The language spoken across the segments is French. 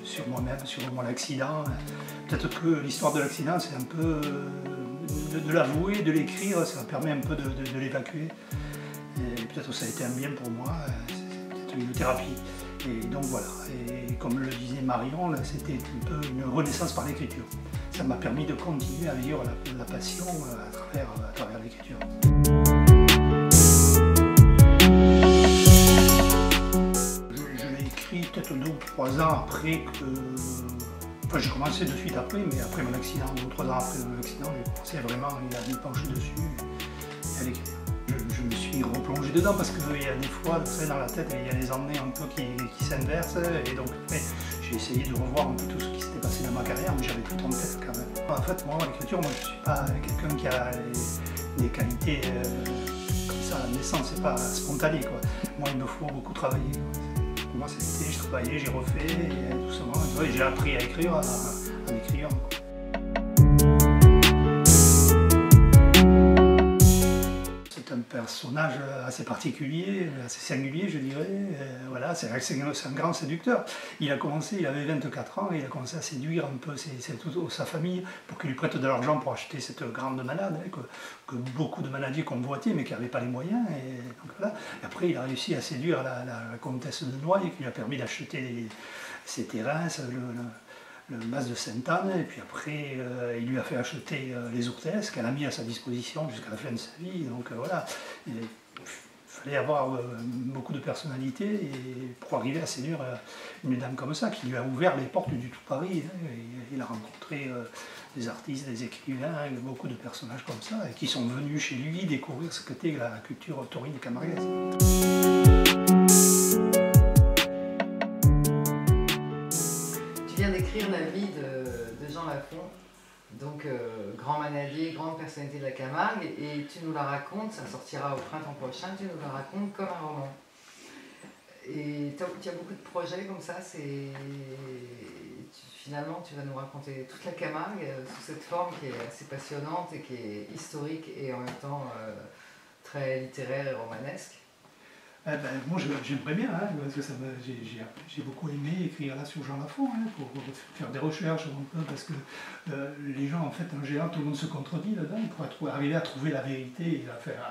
sur moi-même, sur mon accident. Peut-être que l'histoire de l'accident, c'est un peu de l'avouer, de l'écrire, ça permet un peu de l'évacuer. Et peut-être que ça a été un bien pour moi, c'est peut-être une thérapie. Et donc voilà, et comme le disait Marion, c'était un peu une renaissance par l'écriture. Ça m'a permis de continuer à vivre la passion à travers l'écriture. Je l'ai écrit peut-être 2 ou 3 ans après que... Enfin, j'ai commencé de suite après, mais après mon accident, 2 ou 3 ans après mon accident, j'ai commencé vraiment à me pencher dessus et à l'écrire. Je me suis replongé dedans parce qu'il y a des fois, dans la tête, il y a des emmenées un peu qui s'inversent, et donc j'ai essayé de revoir un peu tout ce qui s'était passé dans ma carrière, mais j'avais tout en tête quand même. En fait, moi, l'écriture, je ne suis pas quelqu'un qui a des qualités comme ça à la naissance, c'est pas spontané, quoi. Moi, il me faut beaucoup travailler, quoi. Pour moi, c'était, j'ai travaillé, j'ai refait, et doucement, j'ai appris à écrire, à écrire. C'est un personnage assez particulier, assez singulier, je dirais. Voilà, c'est un grand séducteur. Il a commencé, il avait 24 ans, et il a commencé à séduire un peu sa famille pour qu'il lui prête de l'argent pour acheter cette grande manade, que beaucoup de manadiers convoitaient, mais qui n'avaient pas les moyens. Et, donc, voilà. Et après, il a réussi à séduire la comtesse de Noailles, qui lui a permis d'acheter ses terrains, le mas de Sainte-Anne, et puis après il lui a fait acheter les Ourtès qu'elle a mis à sa disposition jusqu'à la fin de sa vie. Donc voilà, il fallait avoir beaucoup de personnalité pour arriver à séduire une dame comme ça, qui lui a ouvert les portes du tout Paris. Il a rencontré des artistes, des écrivains, beaucoup de personnages comme ça, et qui sont venus chez lui découvrir ce qu'était la culture taurine camarguaise. Tu viens d'écrire la vie de Jean Lafont, donc grand manadier, grande personnalité de la Camargue, et tu nous la racontes, ça sortira au printemps prochain, tu nous la racontes comme un roman. Et tu as beaucoup de projets comme ça, finalement tu vas nous raconter toute la Camargue sous cette forme qui est assez passionnante et qui est historique et en même temps très littéraire et romanesque. Moi j'aimerais bien, parce que j'ai beaucoup aimé écrire là sur Jean Lafont, pour faire des recherches un peu, parce que les gens, en fait, en général, tout le monde se contredit là-dedans, pour arriver à trouver la vérité, et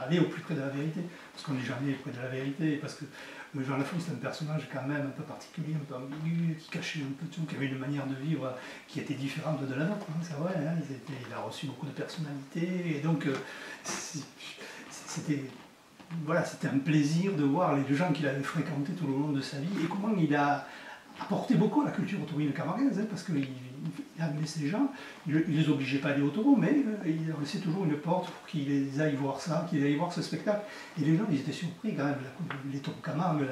aller au plus près de la vérité, parce qu'on n'est jamais près de la vérité, parce que Jean Lafont c'est un personnage quand même un peu particulier, un peu ambigu, qui cachait un peu tout, qui avait une manière de vivre qui était différente de la nôtre, c'est vrai, il a reçu beaucoup de personnalités, et donc c'était... Voilà, c'était un plaisir de voir les gens qu'il avait fréquentés tout le long de sa vie et comment il a apporté beaucoup à la culture taurine camarguaise, parce qu'il amenait ces gens, il ne les obligeait pas à aller au taureau, mais il leur laissait toujours une porte pour qu'ils aillent voir ça, qu'ils aillent voir ce spectacle. Et les gens, ils étaient surpris quand même, les taureaux Camargue,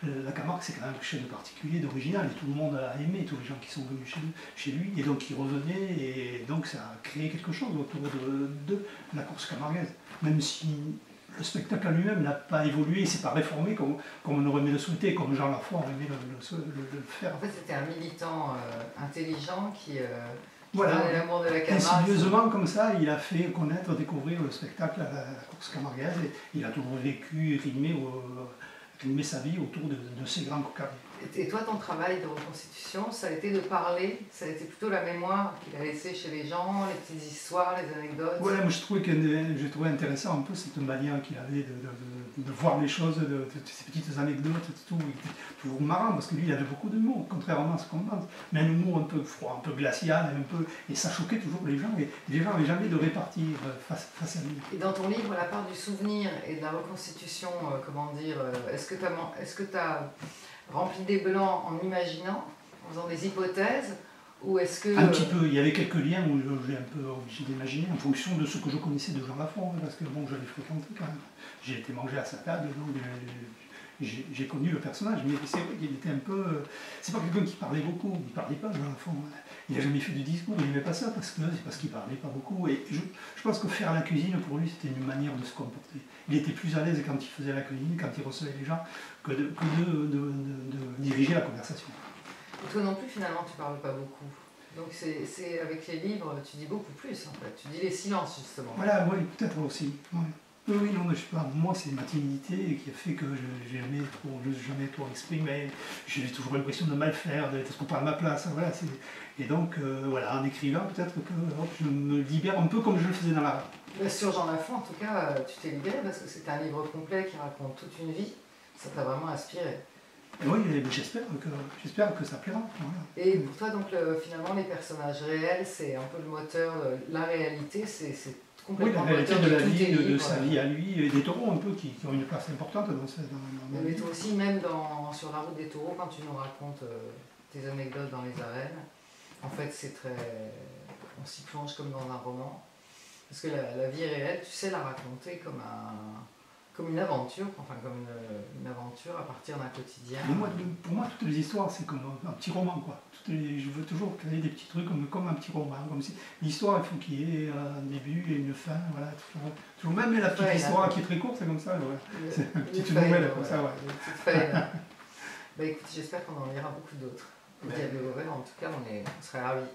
la Camargue c'est quand même quelque chose de particulier, d'original, et tout le monde a aimé, tous les gens qui sont venus chez lui, et donc ils revenaient, et donc ça a créé quelque chose autour de la course camarguaise, même si le spectacle en lui-même n'a pas évolué, il ne s'est pas réformé comme on aurait aimé le souhaiter, comme Jean Lafont aurait aimé le faire. En fait, c'était un militant intelligent qui voilà, l'amour de la Camargue. Insidieusement, comme ça, il a fait connaître, découvrir le spectacle à la course camarguaise, et il a toujours vécu, rythmé sa vie autour de ces grands cocardiers. Et toi, ton travail de reconstitution, ça a été de parler, ça a été plutôt la mémoire qu'il a laissée chez les gens, les petites histoires, les anecdotes. Ouais, moi j'ai trouvé intéressant un peu cette manière qu'il avait de voir les choses, ces petites anecdotes, tout. Il était toujours marrant, parce que lui, il avait beaucoup d'humour, contrairement à ce qu'on pense. Mais un humour un peu froid, un peu glacial, et ça choquait toujours les gens, et les gens n'avaient jamais de répartie face à lui. Et dans ton livre, la part du souvenir et de la reconstitution, comment dire, est-ce que tu as rempli des blancs en imaginant, en faisant des hypothèses, ou est-ce que... Un petit peu, il y avait quelques liens où j'ai un peu obligé d'imaginer, en fonction de ce que je connaissais de Jean Lafont, parce que bon, je l'ai fréquenté quand même. J'ai été manger à sa table, donc j'ai connu le personnage, mais c'est vrai qu'il était un peu... C'est pas quelqu'un qui parlait beaucoup, il parlait pas, Jean Lafont. Il n'a jamais fait de discours, il n'aimait pas ça, c'est parce qu'il parlait pas beaucoup. Et je pense que faire la cuisine, pour lui, c'était une manière de se comporter. Il était plus à l'aise quand il faisait la cuisine, quand il recevait les gens, que de diriger la conversation. Et toi non plus, finalement, tu parles pas beaucoup. Donc c'est avec les livres, tu dis beaucoup plus, en fait. Tu dis les silences, justement. Voilà, oui, peut-être aussi. Ouais. Oui, oui, non, mais je sais pas, moi c'est ma timidité qui a fait que je n'ai jamais trop exprimé, j'ai toujours l'impression de mal faire, d'être trop pas à ma place, hein, voilà, et donc voilà, en écrivant peut-être que hop, je me libère un peu comme je le faisais dans la... Sur Jean Lafont, en tout cas, tu t'es libéré parce que c'est un livre complet qui raconte toute une vie, ça t'a vraiment inspiré. Et oui, j'espère que ça plaira. Voilà. Et pour toi, donc, finalement, les personnages réels, c'est un peu le moteur, la réalité, c'est complètement oui, la réalité de la vie, de sa voilà. vie à lui, et des taureaux un peu qui ont une place importante dans ma Mais vie. toi aussi, même sur la route des taureaux, quand tu nous racontes tes anecdotes dans les arènes, en fait, c'est très... On s'y plonge comme dans un roman. Parce que la vie réelle, tu sais la raconter comme une aventure, enfin comme une aventure à partir d'un quotidien. Pour moi, toutes les histoires, c'est comme un petit roman, quoi. Je veux toujours créer des petits trucs comme un petit roman. Comme si l'histoire, il faut qu'il y ait un début et une fin, voilà. Toujours même la petite histoire qui est très courte, c'est comme ça. Ouais. C'est une petite nouvelle, comme ça, ouais. Une petite feuille. Bah écoute, j'espère qu'on en lira beaucoup d'autres. En tout cas, on serait ravis.